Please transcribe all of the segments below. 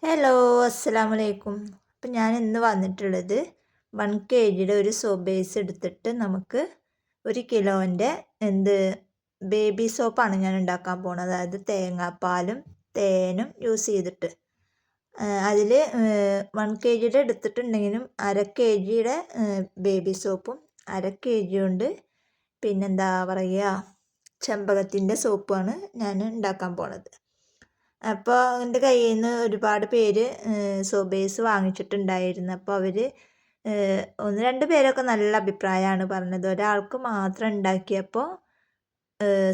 Hello, അസ്സലാമു അലൈക്കും. അപ്പം ഞാൻ ഇന്ന് വന്നിട്ടുള്ളത് 1 kg ഒരു സോപ്പ് ബേസ് എടുത്തിട്ട് നമുക്ക് 1 കിലോൻ്റെ ബേബി സോപ്പാണ് ഞാൻ ഉണ്ടാക്കാൻ പോകുന്നത്. അതായത് തേങ്ങാപ്പാലും തേനും യൂസ് ചെയ്തിട്ട് അതിൽ 1 kg എടുത്തിട്ടുണ്ടെങ്കിലും 1/2 kg ബേബി സോപ്പും 1/2 kg കൊണ്ട് പിന്നെന്താ പറയുക ചെമ്പകത്തിൻ്റെ സോപ്പുമാണ് ഞാൻ ഉണ്ടാക്കാൻ പോണത്. അപ്പോൾ എൻ്റെ കയ്യിൽ നിന്ന് ഒരുപാട് പേര് സോപ്പ് ബേസ് വാങ്ങിച്ചിട്ടുണ്ടായിരുന്നു. അപ്പോൾ അവർ 1-2 പേരൊക്കെ നല്ല അഭിപ്രായമാണ് പറഞ്ഞത്. ഒരാൾക്ക് മാത്രം ഉണ്ടാക്കിയപ്പോൾ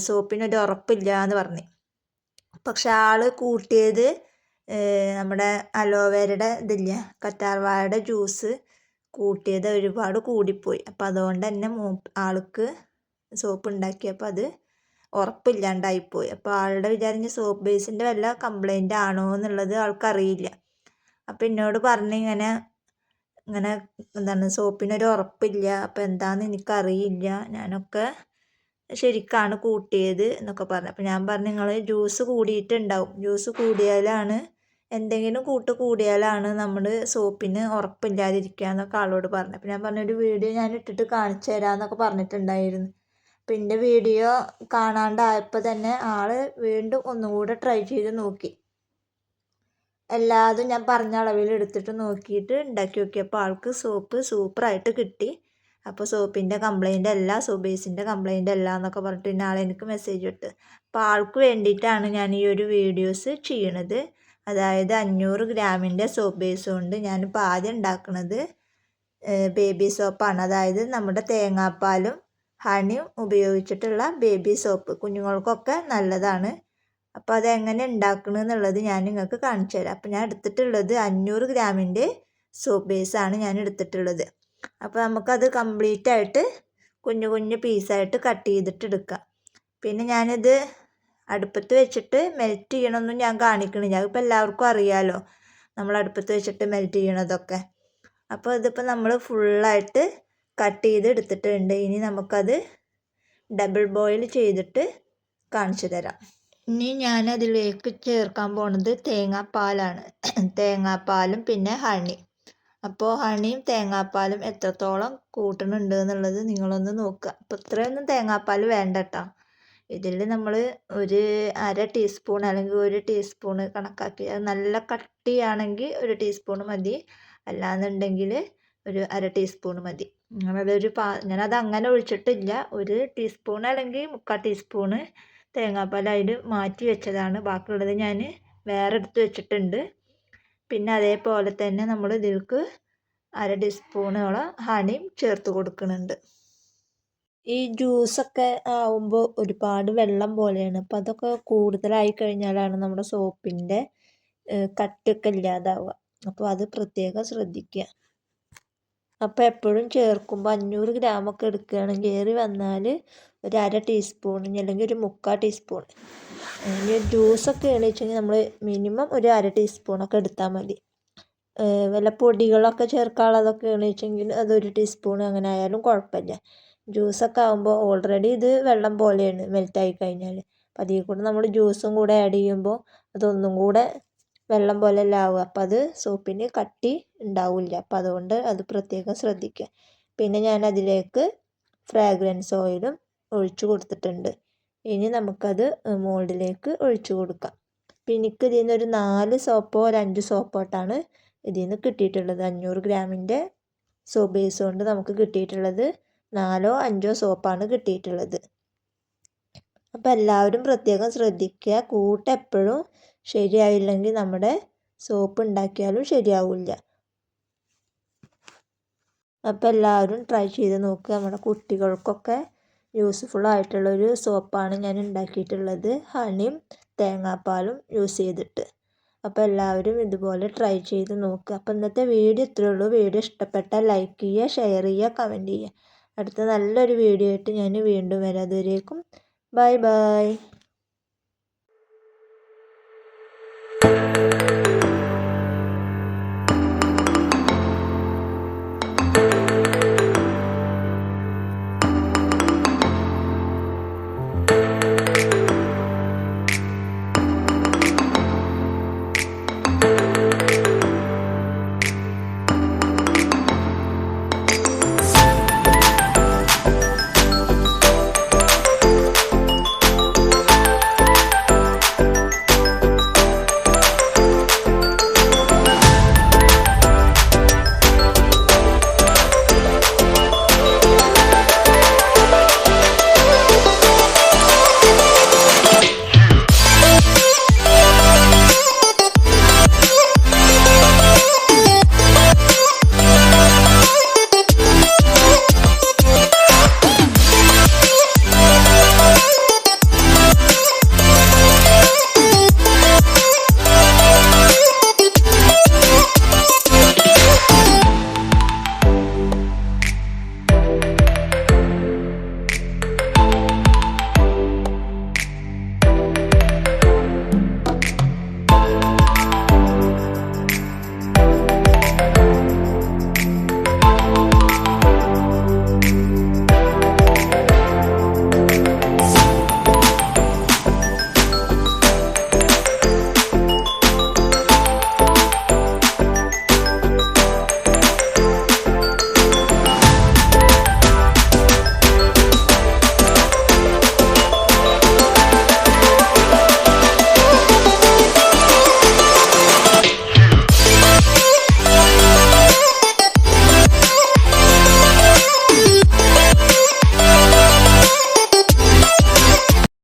സോപ്പിനൊരു ഉറപ്പില്ല എന്ന് പറഞ്ഞു. പക്ഷെ ആൾ കൂട്ടിയത് നമ്മുടെ അലോവേരയുടെ ഇതില്ലേ, കറ്റാർവാഴയുടെ ജ്യൂസ് കൂട്ടിയത് ഒരുപാട് കൂടിപ്പോയി. അപ്പോൾ അതുകൊണ്ട് തന്നെ ആൾക്ക് സോപ്പ് ഉണ്ടാക്കിയപ്പോൾ അത് ഉറപ്പില്ലാണ്ടായിപ്പോയി. അപ്പോൾ ആളുടെ വിചാരിഞ്ഞ് സോപ്പ് ബേസിൻ്റെ വല്ല കംപ്ലൈൻ്റ് ആണോ എന്നുള്ളത് ആൾക്കറിയില്ല. അപ്പോൾ എന്നോട് പറഞ്ഞ് ഇങ്ങനെ എന്താണ് സോപ്പിനൊരു ഉറപ്പില്ല, അപ്പോൾ എന്താണെന്ന് എനിക്കറിയില്ല, ഞാനൊക്കെ ശരിക്കാണ് കൂട്ടിയത് എന്നൊക്കെ പറഞ്ഞു. അപ്പോൾ ഞാൻ പറഞ്ഞു നിങ്ങൾ ജ്യൂസ് കൂടിയിട്ടുണ്ടാവും, ജ്യൂസ് കൂടിയാലാണ് എന്തെങ്കിലും കൂടിയാലാണ് നമ്മൾ സോപ്പിന് ഉറപ്പില്ലാതിരിക്കുക എന്നൊക്കെ ആളോട് പറഞ്ഞു. അപ്പോൾ ഞാൻ പറഞ്ഞൊരു വീഡിയോ ഞാൻ ഇട്ടിട്ട് കാണിച്ചു തരാമെന്നൊക്കെ പറഞ്ഞിട്ടുണ്ടായിരുന്നു. അപ്പം എൻ്റെ വീഡിയോ കാണാണ്ടായപ്പോൾ തന്നെ ആൾ വീണ്ടും ഒന്നുകൂടെ ട്രൈ ചെയ്ത് നോക്കി. എല്ലാതും ഞാൻ പറഞ്ഞ അളവിൽ എടുത്തിട്ട് നോക്കിയിട്ട് ഉണ്ടാക്കി നോക്കിയപ്പോൾ ആൾക്ക് സോപ്പ് സൂപ്പറായിട്ട് കിട്ടി. അപ്പോൾ സോപ്പിൻ്റെ കംപ്ലൈൻ്റ് അല്ല, സോപ്പ് ബേസിൻ്റെ കംപ്ലൈൻ്റ് അല്ല എന്നൊക്കെ പറഞ്ഞിട്ട് പിന്നെ ആൾ എനിക്ക് മെസ്സേജ് ഇട്ട്. അപ്പോൾ ആൾക്ക് വേണ്ടിയിട്ടാണ് ഞാൻ ഈ ഒരു വീഡിയോസ് ചെയ്യണത്. അതായത് 500 ഗ്രാമിൻ്റെ സോപ്പ് ബേസ് കൊണ്ട് ഞാനിപ്പോൾ ആദ്യം ഉണ്ടാക്കുന്നത് ബേബി സോപ്പാണ്. അതായത് നമ്മുടെ തേങ്ങാപ്പാലും ഹണിയും ഉപയോഗിച്ചിട്ടുള്ള ബേബി സോപ്പ് കുഞ്ഞുങ്ങൾക്കൊക്കെ നല്ലതാണ്. അപ്പോൾ അതെങ്ങനെ ഉണ്ടാക്കണം എന്നുള്ളത് ഞാൻ നിങ്ങൾക്ക് കാണിച്ചു തരാം. അപ്പോൾ ഞാൻ എടുത്തിട്ടുള്ളത് 500 ഗ്രാമിൻ്റെ സോപ്പ് ബേസാണ് ഞാൻ എടുത്തിട്ടുള്ളത്. അപ്പോൾ നമുക്കത് കംപ്ലീറ്റ് ആയിട്ട് കുഞ്ഞു കുഞ്ഞു പീസായിട്ട് കട്ട് ചെയ്തിട്ട് എടുക്കാം. പിന്നെ ഞാനിത് അടുപ്പത്ത് വെച്ചിട്ട് മെൽറ്റ് ചെയ്യണമെന്നും ഞാൻ കാണിക്കണില്ല, അതിപ്പോൾ എല്ലാവർക്കും അറിയാമല്ലോ നമ്മൾ അടുപ്പത്ത് വെച്ചിട്ട് മെൽറ്റ് ചെയ്യണതൊക്കെ. അപ്പോൾ ഇതിപ്പോൾ നമ്മൾ ഫുള്ളായിട്ട് കട്ട് ചെയ്ത് എടുത്തിട്ടുണ്ട്. ഇനി നമുക്കത് ഡബിൾ ബോയിൽ ചെയ്തിട്ട് കാണിച്ചു തരാം. ഇനി ഞാൻ അതിലേക്ക് ചേർക്കാൻ പോണത് തേങ്ങാപ്പാലാണ്. തേങ്ങാപ്പാലും പിന്നെ ഹണി. അപ്പോൾ ഹണിയും തേങ്ങാപ്പാലും എത്രത്തോളം കൂട്ടണുണ്ട് എന്നുള്ളത് നിങ്ങളൊന്ന് നോക്കുക. അപ്പോൾ ഇത്രയൊന്നും തേങ്ങാപ്പാൽ വേണ്ട കേട്ടോ. ഇതിൽ നമ്മൾ ഒരു 1/2 ടീസ്പൂൺ അല്ലെങ്കിൽ 1 ടീസ്പൂൺ കണക്കാക്കി, അത് നല്ല കട്ടിയാണെങ്കിൽ 1 ടീസ്പൂൺ മതി, അല്ലാന്നുണ്ടെങ്കിൽ ഒരു 1/2 ടീസ്പൂൺ മതി. ഞാനത് അങ്ങനെ ഒഴിച്ചിട്ടില്ല. 1 ടീസ്പൂൺ അല്ലെങ്കിൽ 3/4 ടീസ്പൂണ് തേങ്ങാപ്പാൽ അതിൽ മാറ്റി വെച്ചതാണ്. ബാക്കിയുള്ളത് ഞാൻ വേറെ എടുത്ത് വെച്ചിട്ടുണ്ട്. പിന്നെ അതേപോലെ തന്നെ നമ്മൾ ഇതിലേക്ക് 1/2 ടീസ്പൂണോളം ഹണിയും ചേർത്ത് കൊടുക്കുന്നുണ്ട്. ഈ ജ്യൂസൊക്കെ ആവുമ്പോൾ ഒരുപാട് വെള്ളം പോലെയാണ്. അപ്പോൾ അതൊക്കെ കൂടുതലായി കഴിഞ്ഞാലാണ് നമ്മുടെ സോപ്പിൻ്റെ കട്ടിയൊക്കെ ഇല്ലാതാവുക. അപ്പോൾ അത് പ്രത്യേകം ശ്രദ്ധിക്കുക. അപ്പോൾ എപ്പോഴും ചേർക്കുമ്പോൾ 500 ഗ്രാമൊക്കെ എടുക്കുകയാണെങ്കിൽ ഏറി വന്നാൽ ഒരു 1/2 ടീസ്പൂൺ അല്ലെങ്കിൽ ഒരു 3/4 ടീസ്പൂൺ. ഇനി ജ്യൂസൊക്കെ എണീച്ചെങ്കിൽ നമ്മൾ മിനിമം ഒരു 1/2 ടീസ്പൂണൊക്കെ എടുത്താൽ മതി. വല്ല പൊടികളൊക്കെ ചേർക്കാനുള്ളതൊക്കെ എണീച്ചെങ്കിൽ അതൊരു ടീസ്പൂൺ അങ്ങനെ ആയാലും കുഴപ്പമില്ല. ജ്യൂസൊക്കെ ആകുമ്പോൾ ഓൾറെഡി ഇത് വെള്ളം പോലെയാണ് മെൽറ്റായി കഴിഞ്ഞാൽ. അപ്പം അതിൽ കൂടെ നമ്മൾ ജ്യൂസും കൂടെ ആഡ് ചെയ്യുമ്പോൾ അതൊന്നും കൂടെ വെള്ളം പോലെ അല്ല ആവുക. അപ്പം അത് സോപ്പിന് കട്ടി ഉണ്ടാവില്ല. അപ്പം അതുകൊണ്ട് അത് പ്രത്യേകം ശ്രദ്ധിക്കുക. പിന്നെ ഞാൻ അതിലേക്ക് ഫ്രാഗ്രൻസ് ഓയിലും ഒഴിച്ചു കൊടുത്തിട്ടുണ്ട്. ഇനി നമുക്കത് മോൾഡിലേക്ക് ഒഴിച്ചു കൊടുക്കാം. അപ്പം എനിക്ക് ഇതിൽ നിന്നൊരു 4 സോപ്പോ ഒരു 5 സോപ്പോട്ടാണ് ഇതിൽ നിന്ന് കിട്ടിയിട്ടുള്ളത്. 500 ഗ്രാമിൻ്റെ സോപ്പ് ബേസ് കൊണ്ട് നമുക്ക് കിട്ടിയിട്ടുള്ളത് 4 or 5 സോപ്പാണ് കിട്ടിയിട്ടുള്ളത്. അപ്പം എല്ലാവരും പ്രത്യേകം ശ്രദ്ധിക്കുക. എപ്പോഴും ശരിയായില്ലെങ്കിൽ നമ്മുടെ സോപ്പ് ഉണ്ടാക്കിയാലും ശരിയാവില്ല. അപ്പോൾ എല്ലാവരും ട്രൈ ചെയ്ത് നോക്കുക. നമ്മുടെ കുട്ടികൾക്കൊക്കെ യൂസ്ഫുൾ ആയിട്ടുള്ളൊരു സോപ്പാണ് ഞാൻ ഉണ്ടാക്കിയിട്ടുള്ളത്, ഹണിയും തേങ്ങാപ്പാലും യൂസ് ചെയ്തിട്ട്. അപ്പോൾ എല്ലാവരും ഇതുപോലെ ട്രൈ ചെയ്ത് നോക്കുക. അപ്പോൾ ഇന്നത്തെ വീഡിയോ ഇത്രയേ ഉള്ളൂ. വീഡിയോ ഇഷ്ടപ്പെട്ടാൽ ലൈക്ക് ചെയ്യുക, ഷെയർ ചെയ്യുക, കമൻറ്റ് ചെയ്യുക. അടുത്ത നല്ലൊരു വീഡിയോ ആയിട്ട് ഞാൻ വീണ്ടും വരാം. അതുവരേക്കും ബൈ ബൈ.